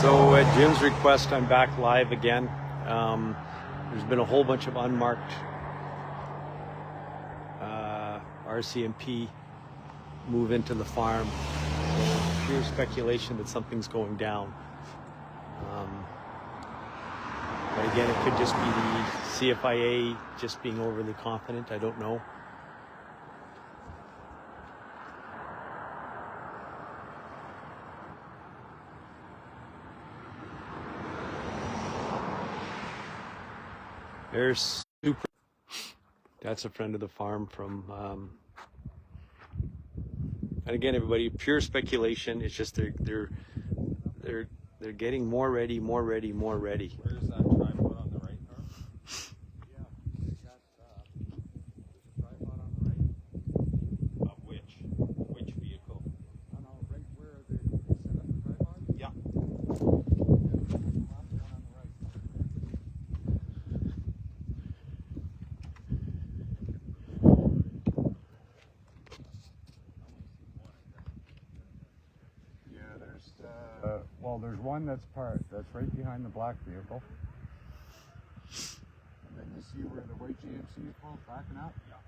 So at Jim's request, I'm back live again. There's been a whole bunch of unmarked RCMP move into the farm. So pure speculation that something's going down. But again, it could just be the CFIA just being overly confident. I don't know. There's Super. That's a friend of the farm from. And again, everybody, pure speculation. It's just they're getting more ready. Where's that tripod on the right, Carl? Yeah, they got there's a tripod on the right. Of which? Which vehicle? I don't know, right where they set up the tripod? Yeah. There's one that's right behind the black vehicle. And then you see where the white GMC is backing up? Yeah.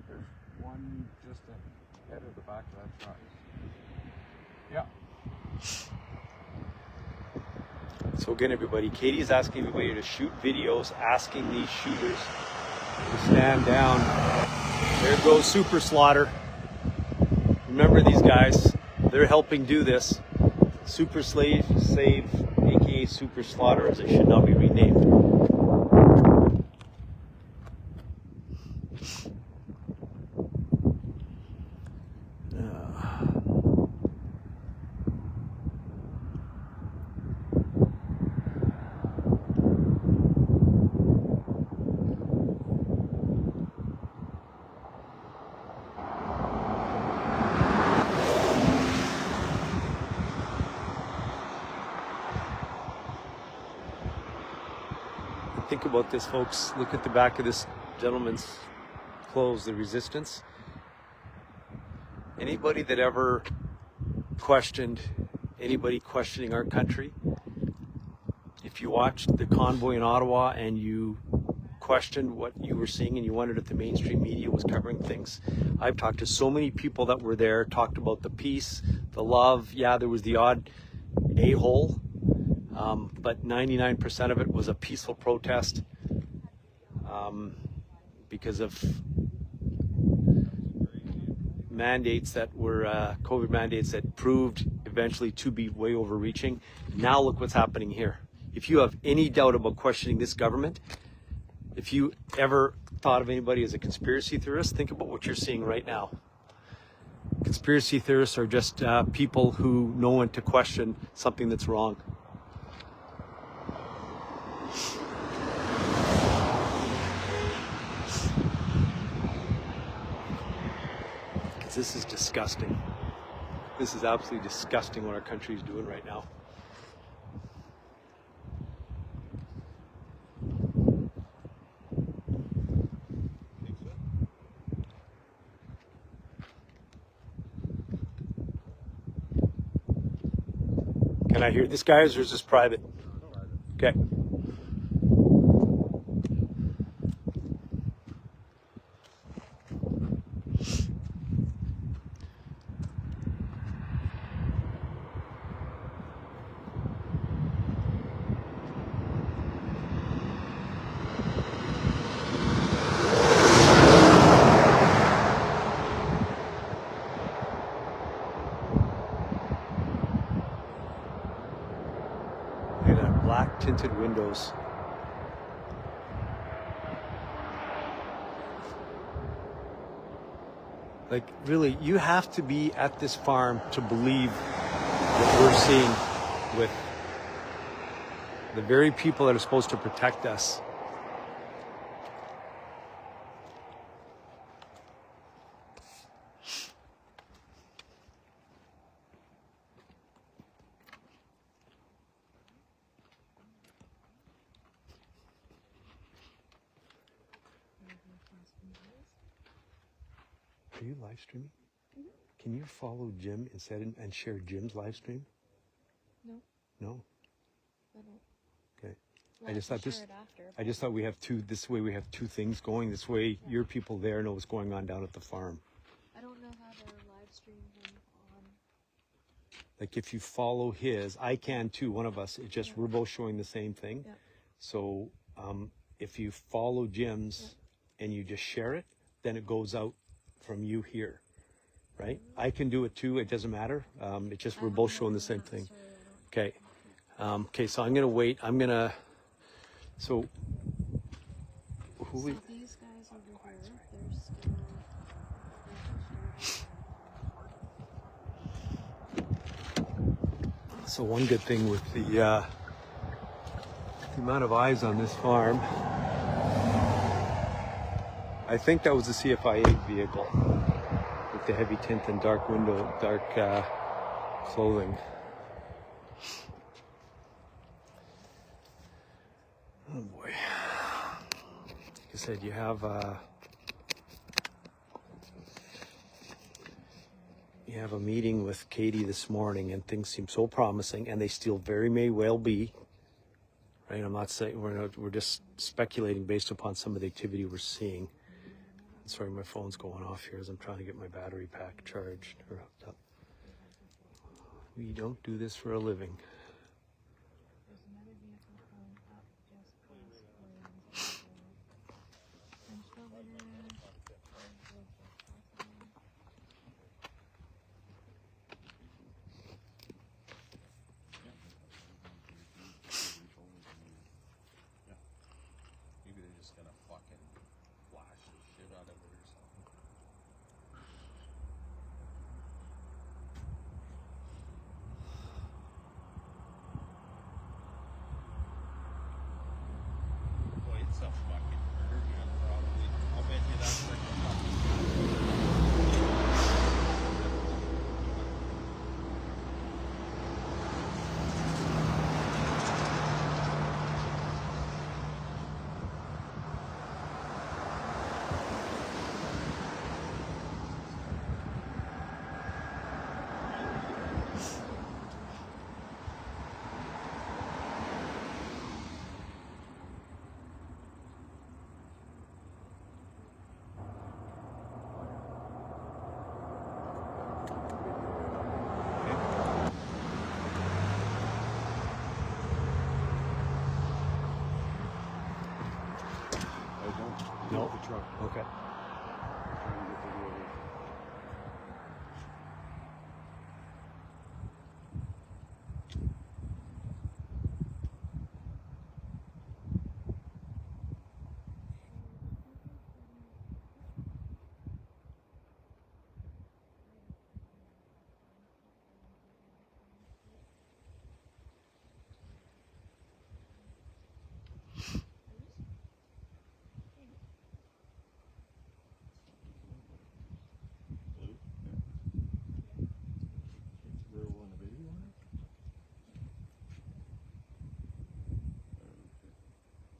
There's one just ahead of the back of that truck. Yeah. So again, everybody, Katie is asking everybody to shoot videos, asking these shooters to stand down. There goes Super Slaughter. Remember these guys, they're helping do this. Super Save, aka Super Slaughter, as it should not be renamed. Think about this, folks. Look at the back of this gentleman's clothes, the resistance. Anybody that ever questioned anybody questioning our country, if you watched the convoy in Ottawa and you questioned what you were seeing and you wondered if the mainstream media was covering things, I've talked to so many people that were there, talked about the peace, the love. Yeah, there was the odd a-hole. But 99% of it was a peaceful protest because of mandates that were COVID mandates that proved eventually to be way overreaching. Now look what's happening here. If you have any doubt about questioning this government, if you ever thought of anybody as a conspiracy theorist, think about what you're seeing right now. Conspiracy theorists are just people who know when to question something that's wrong. This is disgusting. This is absolutely disgusting what our country is doing right now. Can I hear this, guys, or is this private? Okay. Look at that, black tinted windows. Like, really, you have to be at this farm to believe what we're seeing with the very people that are supposed to protect us. Are you live streaming? Can you follow Jim instead and share Jim's live stream? No, No? I don't. Okay. Well, I just can thought this, share it after, I but just thought we have this way we have two things going. This way your people there know what's going on down at the farm. I don't know how to live stream him on. Like if you follow his, I can too, one of us, it's just we're both showing the same thing. Yeah. So if you follow Jim's and you just share it, then it goes out from you here, right? I can do it too, it doesn't matter. It's just we're both showing the same thing. Okay. Okay, so I'm gonna wait. So who So we, these guys over here, they're still. so one good thing with the amount of eyes on this farm, I think that was a CFIA vehicle with the heavy tint and dark clothing. Oh boy. Like I said, you have a meeting with Katie this morning and things seem so promising and they still very may well be. Right? I'm not saying we're just speculating based upon some of the activity we're seeing. Sorry, my phone's going off here as I'm trying to get my battery pack charged or hooked up. We don't do this for a living. There's another vehicle pulling up just past Williams. French Belvedere. Maybe they're just gonna fucking flash the shit out of it or something. Well, it's a fucking murder, man, probably. I'll bet you that's like a fucking. No. Okay.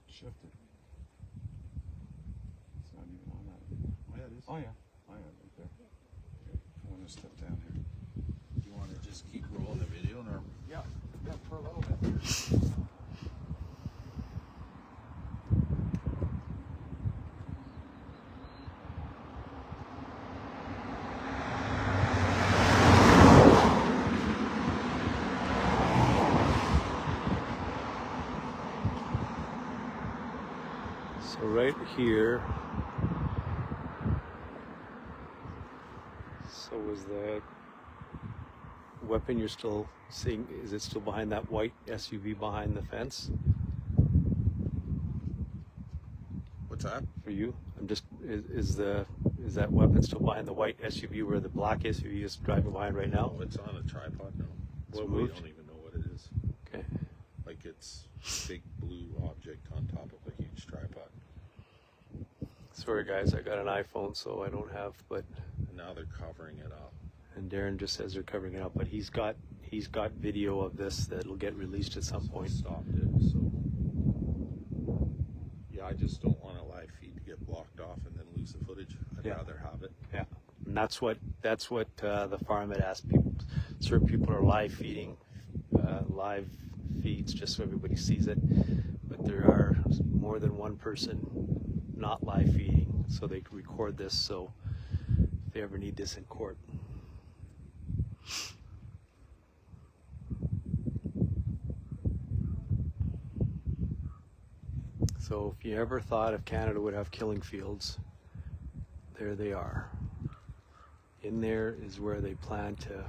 Shifted. It's not even on that. Oh yeah, it is. Oh yeah. Oh yeah, right there. Okay. I want to step down here. You want to just keep rolling the video, or? Yeah. Yeah, for a little bit. So right here. So is that weapon you're still seeing, is it still behind that white SUV behind the fence What's that? for you? I'm just, is that weapon still behind the white SUV where the black SUV is driving behind right now? Oh, it's on a tripod now. It's Well, moved? we don't even know what it is. Okay. Like it's a big blue object on top of a huge tripod. Sorry guys, I got an iPhone so I don't have, but, And now they're covering it up. and Darren just says they're covering it up, but he's got video of this that'll get released at some So I point. stopped it. So yeah, I just don't want a live feed to get blocked off and then lose the footage. I'd Yeah. rather have it. Yeah. and that's what the farm had asked people. Certain people are live feeding, live feeds, just so everybody sees it. But there are more than one person not live feeding, so they can record this. So if they ever need this in court. So if you ever thought if Canada would have killing fields, there they are. In there is where they plan to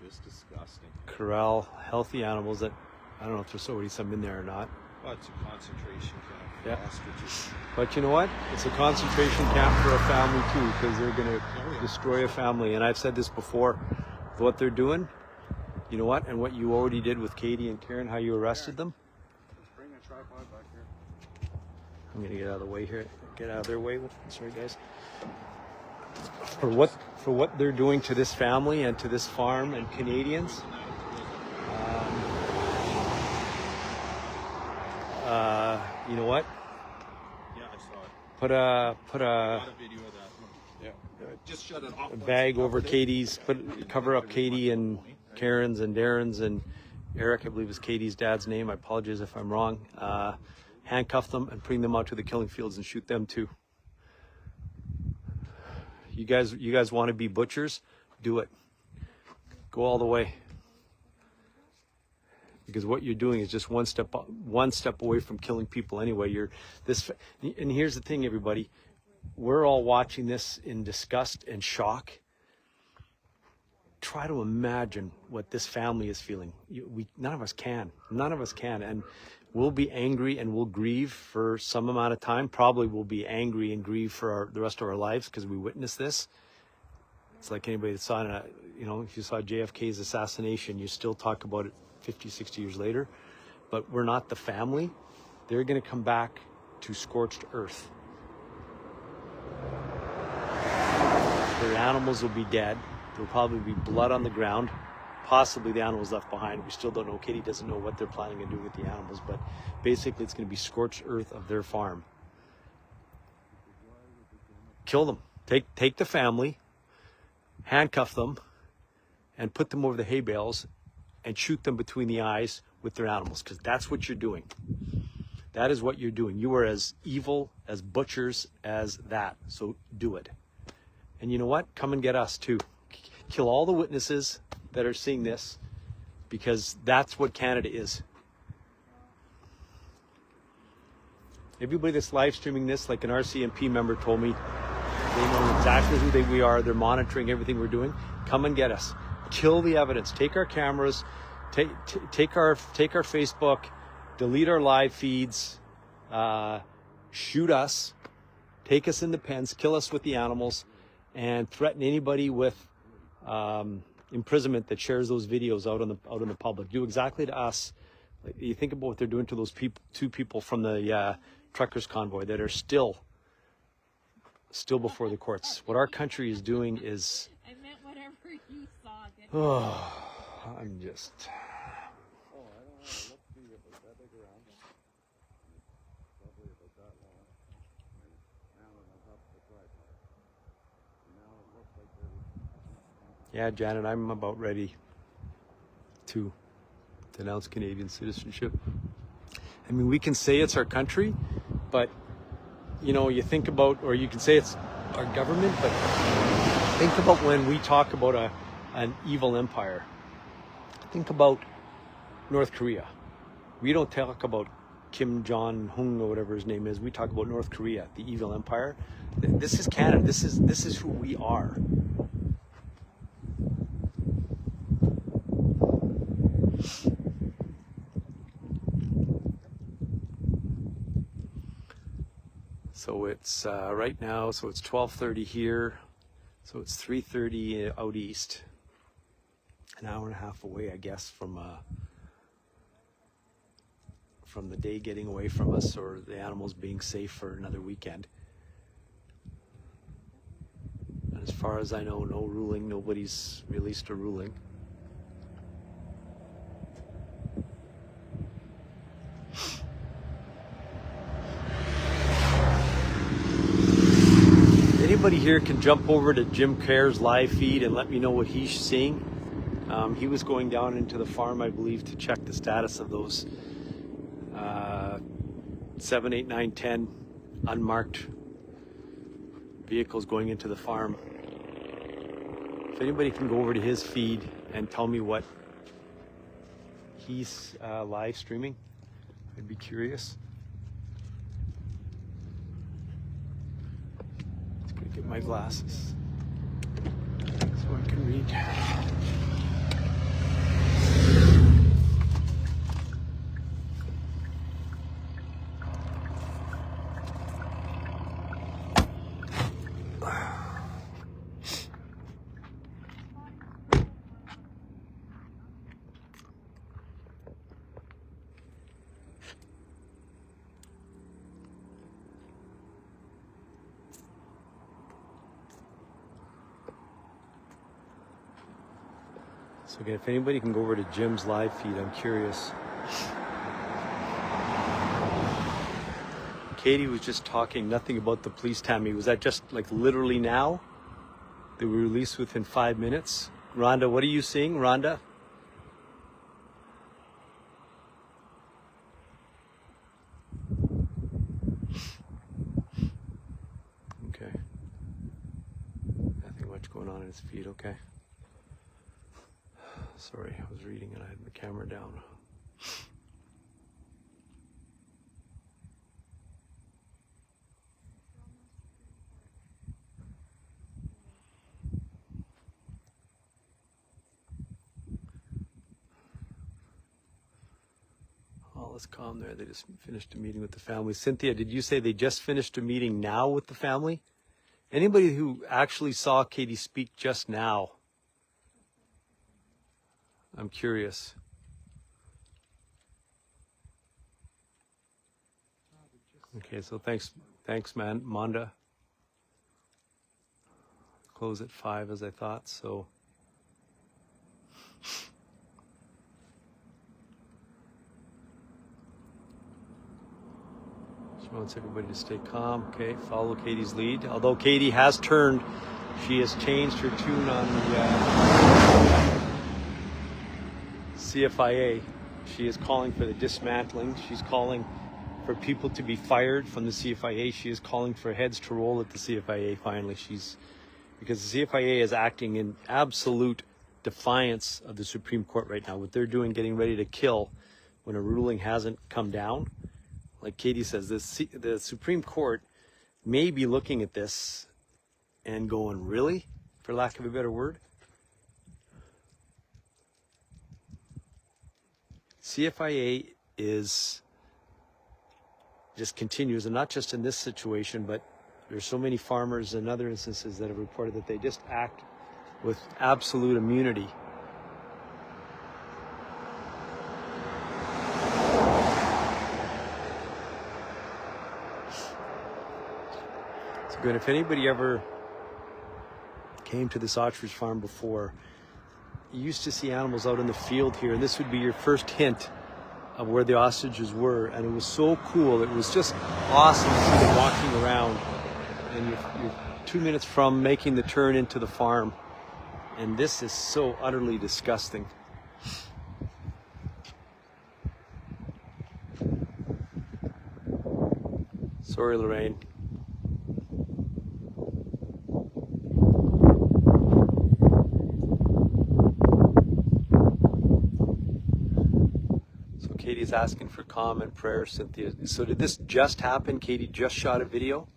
Just disgusting. corral healthy animals that, I don't know if there's already some in there or not. Well, it's a concentration camp for Yeah. ostriches. But you know what? It's a concentration camp for a family too, because they're going to destroy a family. And I've said this before, what they're doing, you know what? And what you already did with Katie and Karen, how you arrested them. Let's bring a tripod back here. I'm going to get out of the way here. Get out of their way. Sorry, guys. For what they're doing to this family and to this farm and Canadians. You know what? Yeah, I saw it. Put a Got a video of that. Yeah. Just shut it off. bag over Katie's, cover up Katie and Karen's and Darren's and Eric, I believe is Katie's dad's name. I apologize if I'm wrong. Handcuff them and bring them out to the killing fields and shoot them too. You guys want to be butchers? Do it. Go all the way. Because what you're doing is just one step away from killing people anyway. And here's the thing, everybody. We're all watching this in disgust and shock. Try to imagine what this family is feeling. None of us can. None of us can. And we'll be angry and we'll grieve for some amount of time. Probably we'll be angry and grieve for the rest of our lives because we witnessed this. It's like anybody that saw, if you saw JFK's assassination, you still talk about it 50, 60 years later. But we're not the family. They're going to come back to scorched earth. Their animals will be dead. There'll probably be blood on the ground. Possibly the animals left behind. We still don't know. Katie doesn't know what they're planning on doing with the animals, but basically it's going to be scorched earth of their farm. Kill them. Take the family, handcuff them, and put them over the hay bales and shoot them between the eyes with their animals, because that's what you're doing. That is what you're doing. You are as evil as butchers as that. So do it. And you know what? Come and get us too. Kill all the witnesses that are seeing this, because that's what Canada is. Everybody that's live streaming this, like an RCMP member told me, they know exactly who we are. They're monitoring everything we're doing. Come and get us. Kill the evidence. Take our cameras. Take our Facebook. Delete our live feeds. Shoot us. Take us in the pens. Kill us with the animals, and threaten anybody with imprisonment that shares those videos out in the public. Do exactly to us. You think about what they're doing to those two people from the truckers convoy that are still before the courts. What our country is doing is, I meant whatever you saw. I'm just. Oh, I don't know. Let's see if it's that big around. Probably about that long. Now I'm up the tripod. Now it looks like they're... Yeah, Janet, I'm about ready to denounce Canadian citizenship. I mean, we can say it's our country, but you think about, or you can say it's our government, but think about when we talk about an evil empire. Think about North Korea. We don't talk about Kim Jong-un or whatever his name is. We talk about North Korea, the evil empire. This is Canada. This is who we are. So it's right now, so it's 12:30 here. So it's 3:30 out east. An hour and a half away, I guess, from the day getting away from us, or the animals being safe for another weekend. And as far as I know, no ruling. Nobody's released a ruling. anybody here can jump over to Jim Kerr's live feed and let me know what he's seeing. He was going down into the farm, I believe, to check the status of those 7, 8, 9, 10 unmarked vehicles going into the farm. If anybody can go over to his feed and tell me what he's live streaming, I'd be curious. Let's go get my glasses so I can read. So again, if anybody can go over to Jim's live feed, I'm curious. Katie was just talking nothing about the police, Tammy. Was that just like literally now? They were released within 5 minutes. Rhonda, what are you seeing, Rhonda? Okay. Nothing much going on in his feed, okay. Sorry, I was reading and I had the camera down. All is calm there. They just finished a meeting with the family. Cynthia, did you say they just finished a meeting now with the family? Anybody who actually saw Katie speak just now? I'm curious. Okay, so thanks, man, Monda. Close at 5 as I thought, so. She wants everybody to stay calm. Okay, follow Katie's lead. Although Katie has turned, she has changed her tune on the CFIA. She is calling for the dismantling. She's calling for people to be fired from the CFIA. She is calling for heads to roll at the CFIA finally. Because the CFIA is acting in absolute defiance of the Supreme Court right now. What they're doing, getting ready to kill when a ruling hasn't come down. Like Katie says, the Supreme Court may be looking at this and going, really? For lack of a better word. CFIA is just continues, and not just in this situation, but there's so many farmers and other instances that have reported that they just act with absolute immunity. So good. If anybody ever came to this Ostrich farm before, you used to see animals out in the field here, and this would be your first hint of where the ostriches were, and it was so cool. It was just awesome to see them walking around, and you're 2 minutes from making the turn into the farm, and this is so utterly disgusting. Sorry, Lorraine. Katie's asking for calm and prayer, Cynthia. So did this just happen? Katie just shot a video?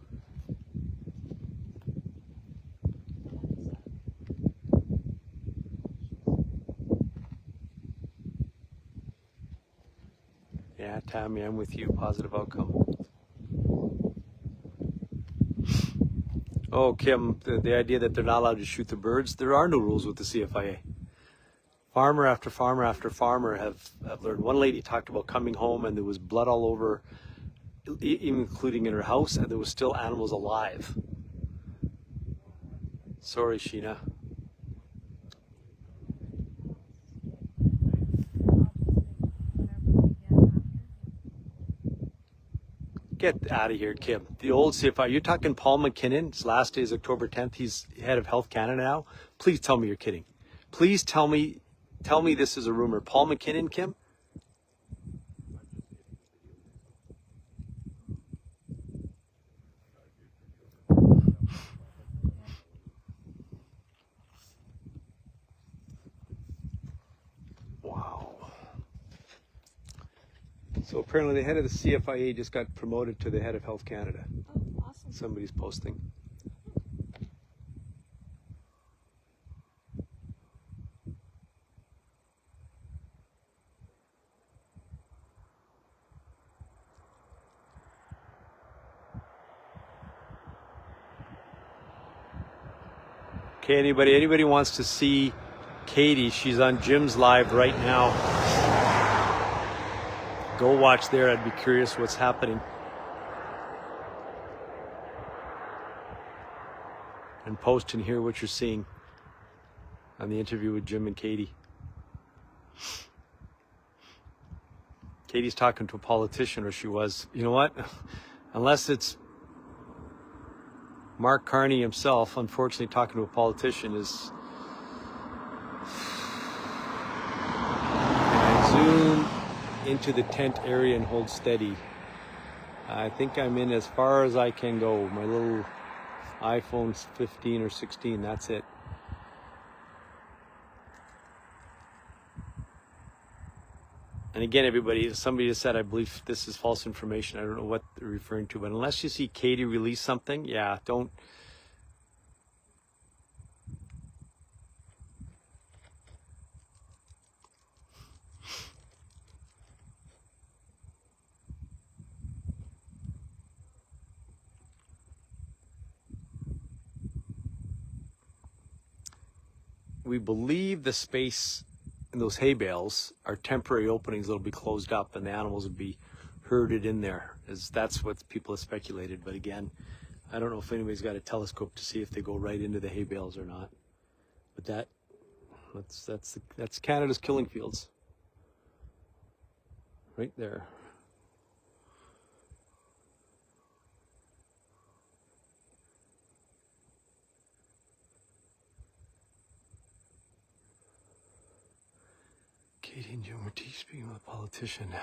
Yeah, Tammy, I'm with you. Positive outcome. Oh, Kim, the idea that they're not allowed to shoot the birds, there are no rules with the CFIA. Farmer after farmer after farmer have learned. One lady talked about coming home and there was blood all over, even including in her house, and there was still animals alive. Sorry, Sheena. Get out of here, Kim. The old CFI. You're talking Paul McKinnon. His last day is October 10th. He's head of Health Canada now. Please tell me you're kidding. Please tell me this is a rumor. Paul McKinnon, Kim? Wow. So apparently the head of the CFIA just got promoted to the head of Health Canada. Oh, awesome. Somebody's posting. Okay, anybody wants to see Katie? She's on Jim's live right now. Go watch there. I'd be curious what's happening. And post and hear what you're seeing on the interview with Jim and Katie. Katie's talking to a politician, or she was. You know what? Unless it's Mark Carney himself, unfortunately, talking to a politician is... Zoom into the tent area and hold steady. I think I'm in as far as I can go. My little iPhone 15 or 16, that's it. And again, everybody, somebody just said, I believe this is false information. I don't know what they're referring to, but unless you see Katie release something, yeah, don't. We believe the space in those hay bales are temporary openings that'll be closed up and the animals will be herded in there. That's what people have speculated. But again, I don't know if anybody's got a telescope to see if they go right into the hay bales or not. But that's Canada's killing fields. Right there. Katie and Jim Ortiz speaking with a politician now.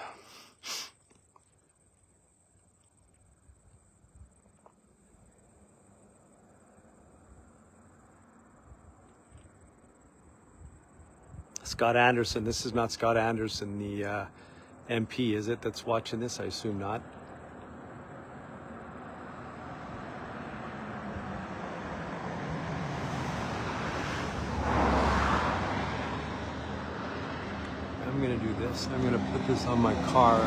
Scott Anderson. This is not Scott Anderson, the MP, is it, that's watching this? I assume not. I'm going to do this. I'm going to put this on my car.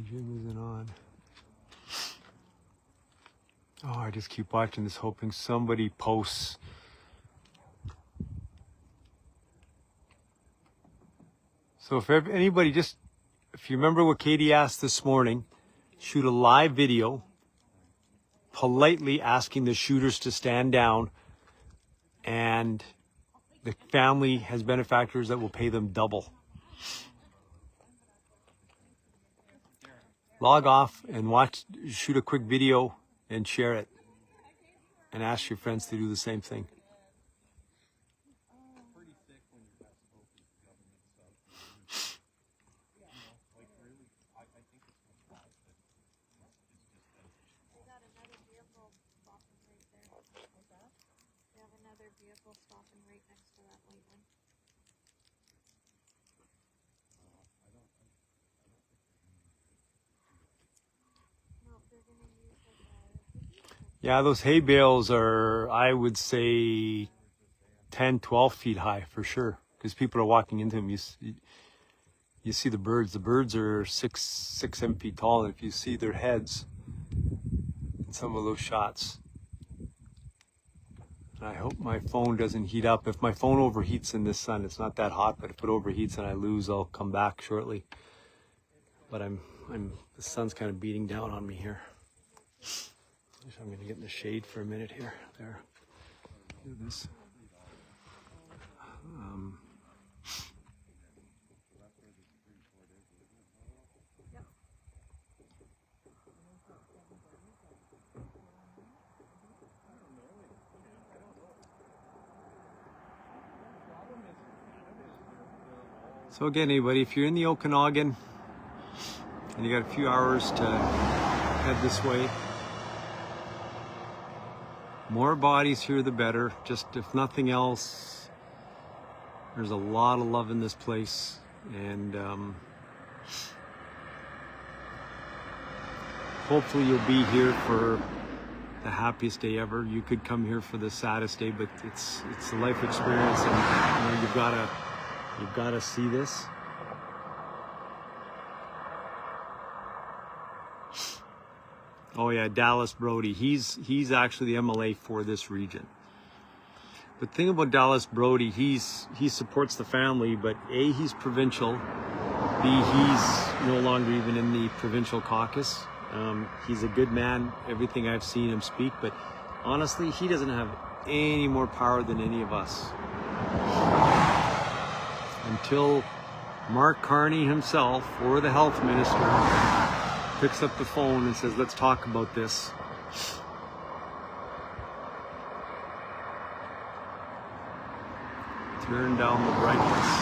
Jim isn't on. Oh, I just keep watching this, hoping somebody posts. So if anybody if you remember what Katie asked this morning, shoot a live video politely asking the shooters to stand down, and the family has benefactors that will pay them double. Log off and shoot a quick video and share it. And ask your friends to do the same thing. Yeah, those hay bales are, I would say, 10, 12 feet high for sure, because people are walking into them. You see the birds. The birds are 6, 7 feet tall, and if you see their heads in some of those shots. I hope my phone doesn't heat up. If my phone overheats in this sun, it's not that hot, but if it overheats and I lose, I'll come back shortly. But the sun's kind of beating down on me here. So I'm going to get in the shade for a minute here. There. Do this. So again, anybody, if you're in the Okanagan and you got a few hours to head this way, more bodies here the better. Just if nothing else, there's a lot of love in this place, and hopefully you'll be here for the happiest day ever. You could come here for the saddest day, but it's a life experience, and you know, you've gotta see this. Oh yeah, Dallas Brody. He's actually the MLA for this region. But the thing about Dallas Brody, he supports the family, but A, he's provincial. B, he's no longer even in the provincial caucus. He's a good man, everything I've seen him speak, but honestly, he doesn't have any more power than any of us. Until Mark Carney himself, or the health minister, picks up the phone and says, let's talk about this. Turn down the brightness.